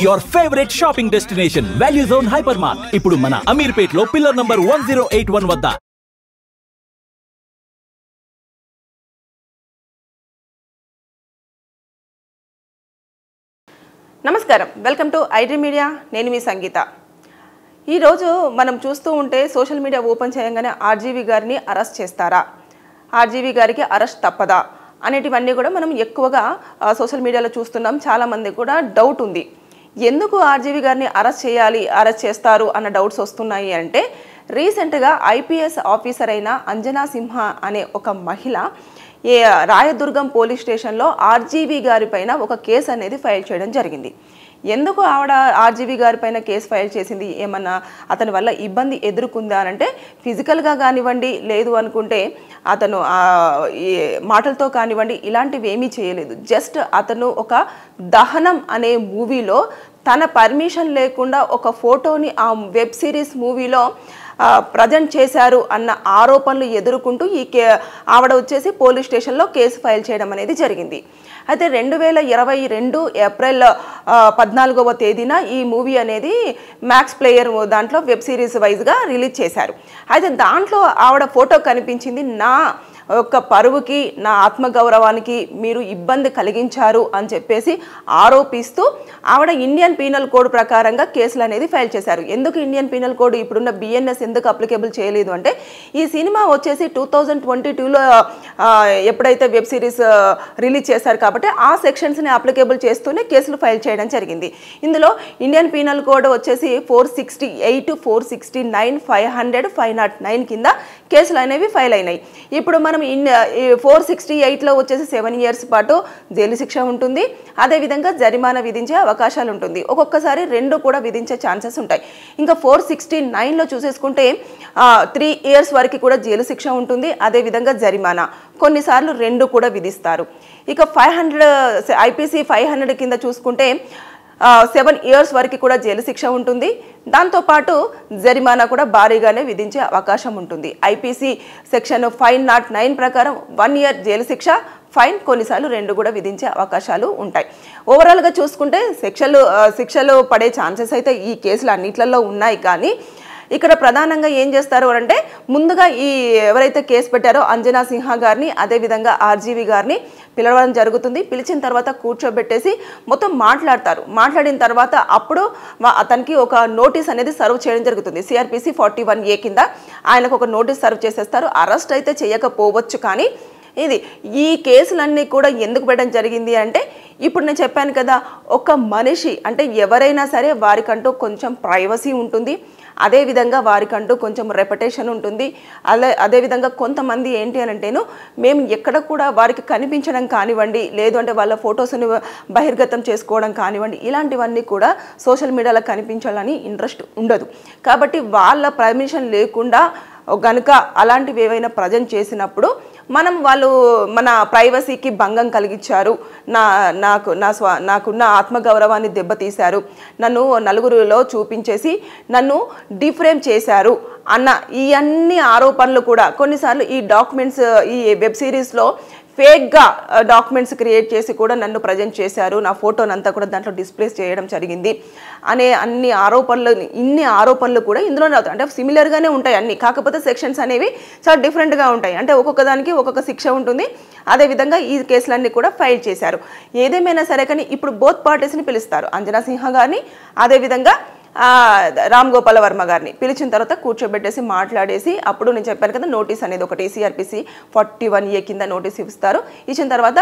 Your favorite shopping destination, Value Zone Hypermart. ఇప్పుడు మన అమీర్పేట్లో pillar number 1081 వద్ద. నమస్కారం, వెల్కమ్ టు ఐడ్రీ మీడియా. నేను మీ సంగీత. ఈరోజు మనం చూస్తూ ఉంటే సోషల్ మీడియా ఓపెన్ చేయగానే ఆర్జీవి గారిని అరెస్ట్ చేస్తారా, ఆర్జీవి గారికి అరెస్ట్ తప్పదా అనేటివన్నీ కూడా మనం ఎక్కువగా సోషల్ మీడియాలో చూస్తున్నాం. చాలామంది కూడా డౌట్ ఉంది, ఎందుకు ఆర్జీవి గారిని అరెస్ట్ చేస్తారు అన్న డౌట్స్ వస్తున్నాయి. అంటే రీసెంట్గా ఐపీఎస్ ఆఫీసర్ అయిన అంజనా సింహ అనే ఒక మహిళ రాయదుర్గం పోలీస్ స్టేషన్లో ఆర్జీవి గారి పైన ఒక కేసు అనేది ఫైల్ చేయడం జరిగింది. ఎందుకు ఆవిడ ఆర్జీవి గారి పైన కేసు ఫైల్ చేసింది, ఏమన్నా అతని వల్ల ఇబ్బంది ఎదుర్కొందా అంటే ఫిజికల్గా కానివ్వండి, లేదు అనుకుంటే అతను మాటలతో కానివ్వండి, ఇలాంటివి ఏమీ చేయలేదు. జస్ట్ అతను ఒక దహనం అనే మూవీలో తన పర్మిషన్ లేకుండా ఒక ఫోటోని ఆ వెబ్ సిరీస్ మూవీలో ప్రజెంట్ చేశారు అన్న ఆరోపణలు ఎదుర్కొంటూ ఆవిడ వచ్చేసి పోలీస్ స్టేషన్లో కేసు ఫైల్ చేయడం అనేది జరిగింది. అయితే 2022 ఏప్రిల్ 14వ తేదీన ఈ మూవీ అనేది మ్యాక్స్ ప్లేయర్ దాంట్లో వెబ్ సిరీస్ వైజ్గా రిలీజ్ చేశారు. అయితే దాంట్లో ఆవిడ ఫోటో కనిపించింది. నా యొక్క పరువుకి, నా ఆత్మగౌరవానికి మీరు ఇబ్బంది కలిగించారు అని చెప్పేసి ఆరోపిస్తూ ఆవిడ ఇండియన్ పీనల్ కోడ్ ప్రకారంగా కేసులు అనేది ఫైల్ చేశారు. ఎందుకు ఇండియన్ పీనల్ కోడ్ ఇప్పుడున్న బిఎన్ఎస్ ఎందుకు అప్లికేబుల్ చేయలేదు అంటే, ఈ సినిమా వచ్చేసి 2022లో ఎప్పుడైతే వెబ్ సిరీస్ రిలీజ్ చేశారు కాబట్టి ఆ సెక్షన్స్ని అప్లికేబుల్ చేస్తూనే కేసులు ఫైల్ చేయడం జరిగింది. ఇందులో ఇండియన్ పీనల్ కోడ్ వచ్చేసి 468, 469, 500, 509 కింద కేసులు అనేవి ఫైల్ అయినాయి. ఇప్పుడు మనం 468లో వచ్చేసి 7 years పాటు జైలు శిక్ష ఉంటుంది. అదేవిధంగా జరిమానా విధించే అవకాశాలు ఉంటుంది. ఒక్కొక్కసారి 2 కూడా విధించే ఛాన్సెస్ ఉంటాయి. ఇంకా 469లో చూసేసుకుంటే 3 years వరకు కూడా జైలు శిక్ష ఉంటుంది. అదేవిధంగా జరిమానా కొన్నిసార్లు 2 కూడా విధిస్తారు. ఇక 500 ఐపీసీ 500 కింద చూసుకుంటే 7 years వరకు కూడా జైలు శిక్ష ఉంటుంది. దాంతోపాటు జరిమానా కూడా భారీగానే విధించే అవకాశం ఉంటుంది. ఐపీసీ సెక్షన్ 509 ప్రకారం 1 year జైలు శిక్ష, ఫైన్, కొన్నిసార్లు 2 కూడా విధించే అవకాశాలు ఉంటాయి. ఓవరాల్గా చూసుకుంటే శిక్షలు పడే ఛాన్సెస్ అయితే ఈ కేసులు అన్నిట్లలో ఉన్నాయి. కానీ ఇక్కడ ప్రధానంగా ఏం చేస్తారు అంటే, ముందుగా ఈ ఎవరైతే కేసు పెట్టారో అంజనా సింహ గారిని, అదేవిధంగా ఆర్జీవి గారిని పిలవడం జరుగుతుంది. పిలిచిన తర్వాత కూర్చోబెట్టేసి మొత్తం మాట్లాడతారు. మాట్లాడిన తర్వాత అప్పుడు అతనికి ఒక నోటీస్ అనేది సర్వ్ చేయడం జరుగుతుంది. సిఆర్పిసి 41A కింద ఆయనకు ఒక నోటీస్ సర్వ్ చేసేస్తారు. అరెస్ట్ అయితే చేయకపోవచ్చు, కానీ ఈ కేసులన్నీ కూడా ఎందుకు పెట్టడం జరిగింది అంటే, ఇప్పుడు నేను చెప్పాను కదా, ఒక మనిషి అంటే ఎవరైనా సరే వారికంటూ కొంచెం ప్రైవసీ ఉంటుంది. అదేవిధంగా వారికంటూ కొంచెం రెప్యుటేషన్ ఉంటుంది. అదేవిధంగా కొంతమంది ఏంటి అని అంటేను, మేము ఎక్కడ కూడా వారికి కనిపించడం కానివ్వండి, లేదు అంటే వాళ్ళ ఫొటోస్ని బహిర్గతం చేసుకోవడం కానివ్వండి, ఇలాంటివన్నీ కూడా సోషల్ మీడియాలో కనిపించాలని ఇంట్రెస్ట్ ఉండదు. కాబట్టి వాళ్ళ పర్మిషన్ లేకుండా గనుక అలాంటివి ఏవైనా ప్రజెంట్ చేసినప్పుడు వాళ్ళు మన ప్రైవసీకి భంగం కలిగించారు, నాకున్న ఆత్మగౌరవాన్ని దెబ్బతీశారు, నన్ను నలుగురిలో చూపించేసి నన్ను డిఫ్రేమ్ చేశారు అన్న ఈ అన్ని ఆరోపణలు కూడా కొన్నిసార్లు ఈ డాక్యుమెంట్స్, ఈ వెబ్ సిరీస్లో ఫేక్గా డాక్యుమెంట్స్ క్రియేట్ చేసి కూడా నన్ను ప్రజెంట్ చేశారు, నా ఫోటోనంతా కూడా దాంట్లో డిస్ప్లేస్ చేయడం జరిగింది అనే ఇన్ని ఆరోపణలు కూడా ఇందులోనే అవుతాయి. అంటే సిమిలర్గానే ఉంటాయి అన్ని, కాకపోతే సెక్షన్స్ అనేవి చాలా డిఫరెంట్గా ఉంటాయి. అంటే ఒక్కొక్క దానికి ఒక్కొక్క శిక్ష ఉంటుంది. అదేవిధంగా ఈ కేసులన్నీ కూడా ఫైల్ చేశారు. ఏదేమైనా సరే కానీ ఇప్పుడు బోత్ పార్టీస్ని పిలుస్తారు, అంజనా సింహ గారిని, అదేవిధంగా రామ్ గోపాల్ వర్మ గారిని పిలిచిన తర్వాత కూర్చోబెట్టేసి మాట్లాడేసి, అప్పుడు నేను చెప్పాను కదా, నోటీస్ అనేది ఒకటి సిఆర్పిసి 41A కింద నోటీస్ ఇస్తారు. ఇచ్చిన తర్వాత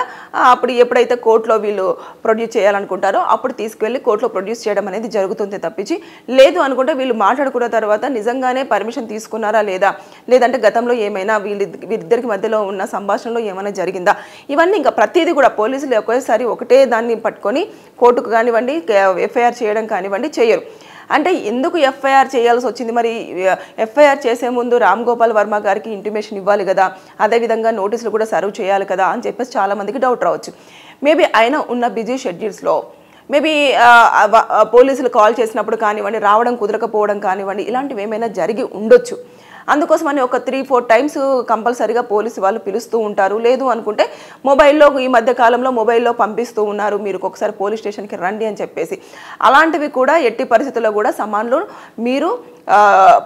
అప్పుడు ఎప్పుడైతే కోర్టులో వీళ్ళు ప్రొడ్యూస్ చేయాలనుకుంటారో అప్పుడు తీసుకువెళ్ళి కోర్టులో ప్రొడ్యూస్ చేయడం అనేది జరుగుతుంది తప్పించి, లేదు అనుకుంటే వీళ్ళు మాట్లాడుకున్న తర్వాత నిజంగానే పర్మిషన్ తీసుకున్నారా లేదా, లేదంటే గతంలో ఏమైనా వీళ్ళిద్దరికి మధ్యలో ఉన్న సంభాషణలో ఏమైనా జరిగిందా, ఇవన్నీ ఇంకా ప్రతిదీ కూడా పోలీసులు ఒకేసారి ఒకటే దాన్ని పట్టుకొని కోర్టుకు కానివ్వండి, ఎఫ్ఐఆర్ చేయడం కానివ్వండి చేయరు. అంటే ఎందుకు ఎఫ్ఐఆర్ చేయాల్సి వచ్చింది? మరి ఎఫ్ఐఆర్ చేసే ముందు రామ్ గోపాల్ వర్మ గారికి ఇంటిమేషన్ ఇవ్వాలి కదా, అదేవిధంగా నోటీసులు కూడా సర్వ్ చేయాలి కదా అని చెప్పేసి చాలామందికి డౌట్ రావచ్చు. మేబీ ఆయన ఉన్న బిజీ షెడ్యూల్స్లో మేబీ పోలీసులు కాల్ చేసినప్పుడు కానివ్వండి, రావడం కుదరకపోవడం కానివ్వండి, ఇలాంటివి ఏమైనా జరిగి ఉండొచ్చు. అందుకోసమని ఒక 3-4 టైమ్స్ కంపల్సరీగా పోలీసు వాళ్ళు పిలుస్తూ ఉంటారు. లేదు అనుకుంటే మొబైల్లో ఈ మధ్య కాలంలో మొబైల్లో పంపిస్తూ ఉన్నారు, మీరు ఒకసారి పోలీస్ స్టేషన్కి రండి అని చెప్పేసి. అలాంటివి కూడా ఎట్టి పరిస్థితుల్లో కూడా సమాన్లు మీరు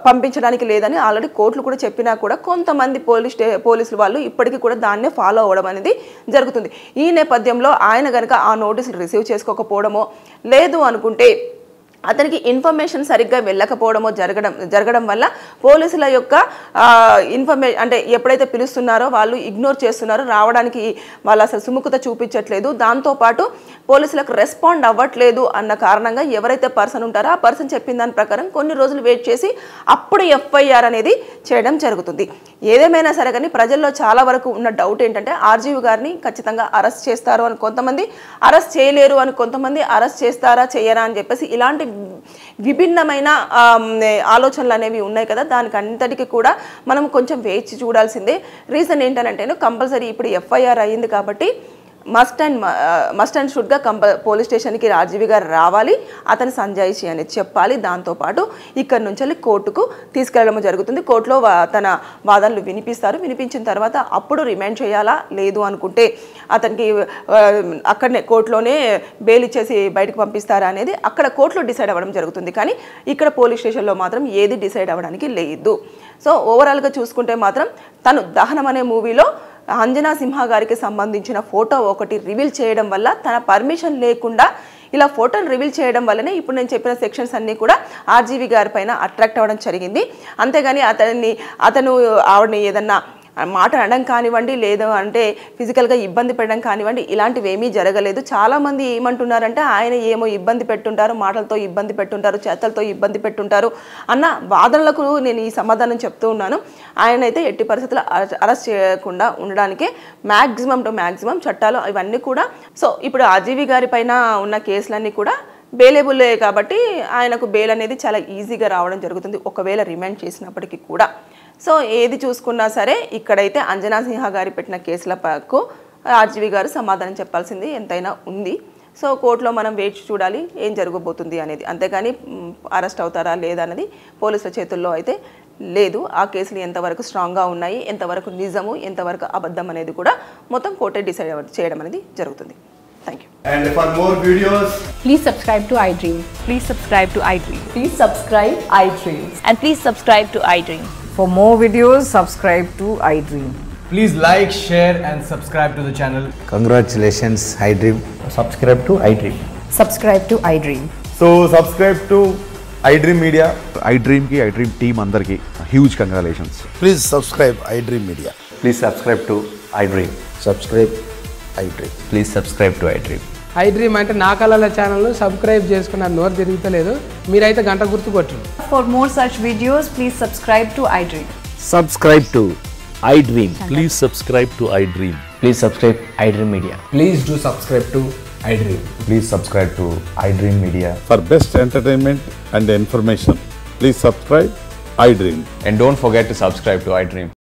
పంపించడానికి లేదని ఆల్రెడీ కోర్టులు కూడా చెప్పినా కూడా కొంతమంది పోలీసులు వాళ్ళు ఇప్పటికీ కూడా దాన్నే ఫాలో అవ్వడం అనేది జరుగుతుంది. ఈ నేపథ్యంలో ఆయన కనుక ఆ నోటీసులు రిసీవ్ చేసుకోకపోవడమో లేదు అనుకుంటే అతనికి ఇన్ఫర్మేషన్ సరిగ్గా వెళ్ళకపోవడమో జరగడం వల్ల పోలీసుల యొక్క అంటే ఎప్పుడైతే పిలుస్తున్నారో వాళ్ళు ఇగ్నోర్ చేస్తున్నారో, రావడానికి వాళ్ళు అసలు సుముఖత చూపించట్లేదు, దాంతోపాటు పోలీసులకు రెస్పాండ్ అవ్వట్లేదు అన్న కారణంగా ఎవరైతే పర్సన్ ఉంటారో ఆ పర్సన్ చెప్పిన దాని ప్రకారం కొన్ని రోజులు వెయిట్ చేసి అప్పుడు ఎఫ్ఐఆర్ అనేది చేయడం జరుగుతుంది. ఏదేమైనా సరే కానీ ప్రజల్లో చాలా వరకు ఉన్న డౌట్ ఏంటంటే ఆర్జీవి గారిని ఖచ్చితంగా అరెస్ట్ చేస్తారు అని కొంతమంది, అరెస్ట్ చేయలేరు అని కొంతమంది, అరెస్ట్ చేస్తారా చేయరా అని చెప్పేసి ఇలాంటి విభిన్నమైన ఆలోచనలు అనేవి ఉన్నాయి కదా. దానికి అంతటికి కూడా మనం కొంచెం వేచి చూడాల్సిందే. రీజన్ ఏంటంటే కంపల్సరీ ఇప్పుడు ఎఫ్ఐఆర్ అయ్యింది కాబట్టి మస్ట్ అండ్ షుడ్గా పోలీస్ స్టేషన్కి ఆర్జీవి గారు రావాలి, అతని సంజాయిషి అనేది చెప్పాలి. దాంతోపాటు ఇక్కడి నుంచి కోర్టుకు తీసుకెళ్ళడం జరుగుతుంది. కోర్టులో తన వాదనలు వినిపిస్తారు. వినిపించిన తర్వాత అప్పుడు రిమాండ్ చేయాలా, లేదు అనుకుంటే అతనికి అక్కడనే కోర్టులోనే బెయిల్ ఇచ్చేసి బయటకు పంపిస్తారా అనేది అక్కడ కోర్టులో డిసైడ్ అవ్వడం జరుగుతుంది. కానీ ఇక్కడ పోలీస్ స్టేషన్లో మాత్రం ఏది డిసైడ్ అవ్వడానికి లేదు. సో ఓవరాల్గా చూసుకుంటే మాత్రం తను దహనం అనే మూవీలో అంజనా సింహ గారికి సంబంధించిన ఫోటో ఒకటి రివీల్ చేయడం వల్ల, తన పర్మిషన్ లేకుండా ఇలా ఫోటోను రివీల్ చేయడం వల్లనే ఇప్పుడు నేను చెప్పిన సెక్షన్స్ అన్నీ కూడా ఆర్జీవి గారి పైన అట్రాక్ట్ అవ్వడం జరిగింది. అంతేగాని అతను ఆవిడని ఏదన్నా మాట అనడం కానివ్వండి, లేదు అంటే ఫిజికల్గా ఇబ్బంది పెట్టడం కానివ్వండి, ఇలాంటివి ఏమీ జరగలేదు. చాలామంది ఏమంటున్నారంటే ఆయన ఏమో ఇబ్బంది పెట్టుంటారు, మాటలతో ఇబ్బంది పెట్టుంటారు, చేతలతో ఇబ్బంది పెట్టుంటారు అన్న వాదనలకు నేను ఈ సమాధానం చెప్తూ ఉన్నాను. ఆయన అయితే ఎట్టి పరిస్థితుల్లో అరెస్ట్ చేయకుండా ఉండడానికే మ్యాక్సిమం చట్టాలు ఇవన్నీ కూడా. సో ఇప్పుడు ఆర్జీవి గారి పైన ఉన్న కేసులన్నీ కూడా బెయిలబుల్లే కాబట్టి ఆయనకు బెయిల్ అనేది చాలా ఈజీగా రావడం జరుగుతుంది, ఒకవేళ రిమాండ్ చేసినప్పటికీ కూడా. సో ఏది చూసుకున్నా సరే ఇక్కడైతే అంజనా సింహ గారి పెట్టిన కేసులకు ఆర్జీవి గారు సమాధానం చెప్పాల్సింది ఎంతైనా ఉంది. సో కోర్టులో మనం వేచి చూడాలి ఏం జరగబోతుంది అనేది. అంతేగాని అరెస్ట్ అవుతారా లేదా అనేది పోలీసుల చేతుల్లో అయితే లేదు. ఆ కేసులు ఎంతవరకు స్ట్రాంగ్గా ఉన్నాయి, ఎంతవరకు నిజము, ఎంతవరకు అబద్ధం అనేది కూడా మొత్తం కోర్టే డిసైడ్ చేయడం అనేది జరుగుతుంది. Thank you. And for more videos, please subscribe to iDream. Please subscribe to iDream. Please subscribe iDream. And please subscribe to iDream. For more videos, subscribe to iDream. please like, share and subscribe to the channel. Congratulations, iDream. Subscribe to iDream. Subscribe to iDream. So subscribe to iDream Media. iDream ki iDream team andarki huge congratulations. Please subscribe iDream Media. Please subscribe to iDream. Subscribe iDream. Please subscribe to iDream. iDream అంటే నా కళల channel subscribe చేసుకున్న నోరు తిరుగుతలేదు, మీరైతే గంట గుర్తు కొట్టండి. For more such videos, please subscribe to iDream. Subscribe to iDream. Please subscribe to iDream. Please subscribe iDream Media. Please do subscribe to iDream. Please subscribe to iDream Media. For best entertainment and information, please subscribe iDream. And don't forget to subscribe to iDream.